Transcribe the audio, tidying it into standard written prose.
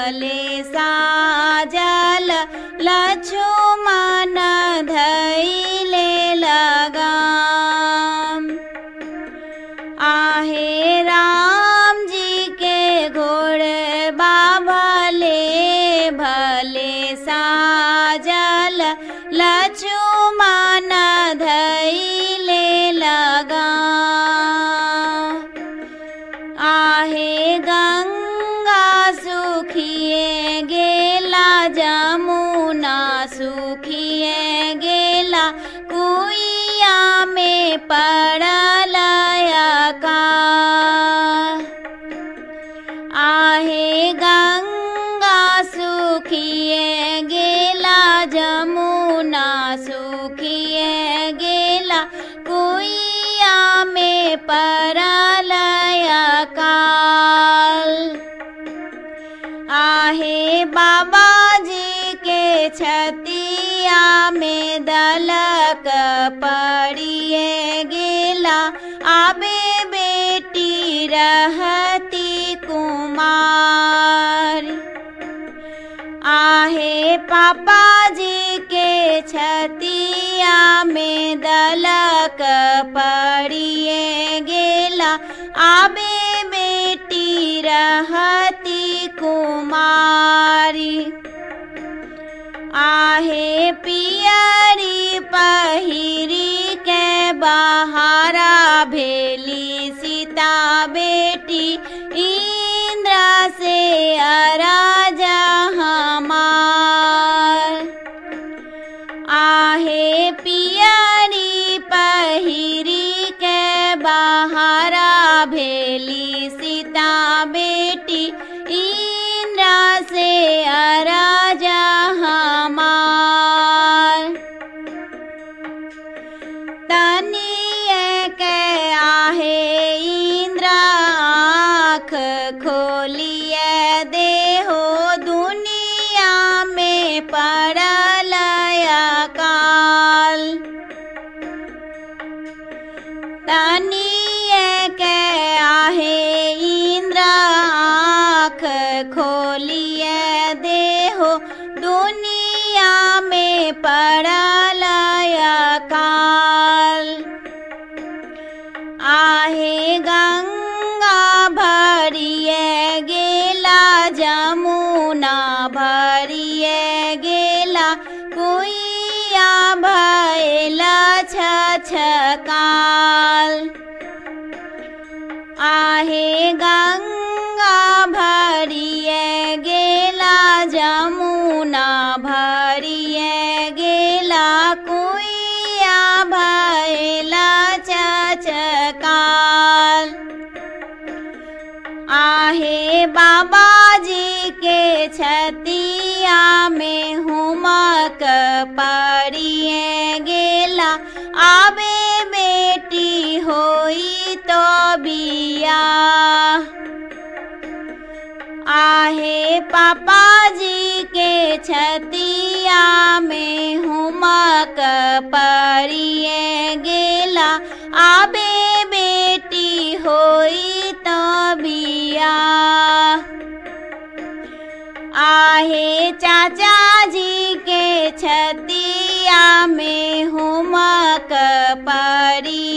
भले साजल लक्ष्मण धैले लगाम। आहे राम जी के घोड़बा भले भले साजल लक्ष्मण धैले लगाम। आहे गंगा सुखिए गेला जमुना सुखिए गेला कुइया में पड़ल अकाल। आहे गंगा सुखिए गेला जमुना सुखिए गेला कुइया में पड़ल अकाल। आहे बाबा जी के छतिया में दलक पड़िए गेला आबे बेटी रहती कुमार। आहे पापा जी के छतिया में दलक पड़िए गेला आबे बेटी रहती कुमारी। आहे पियरी पहिरी के बहारा भेली सीता बेटी इंद्र से अराज हमार। आहे पियरी पहिरी के बहारा भेली सीता बेटी इंद्र से अराज हमार। तनिए के आहे इंद्र आँख खोलिए देहो दुनिया में पड़ल अकाल। तनिए के आहे इंद्र आँख खोलिए देहो दुनिया में पड़ल अकाल। आहे गंगा भरिए गेला जमुना भरिए गेला कुइया भैला छछकाल। आहे गंगा भरिए गेला जमुना भरिए गेला कुइया भैला छछकाल। आहे बाबा जी के छतिया में हुमक पड़िए गेला आबे बेटी होई तो बिया। आहे पापा जी के छतिया में हुमक पड़िए गेला आबे बेटी होई तो बिया। आहे चाचा जी के छतिया में हुमक पड़ी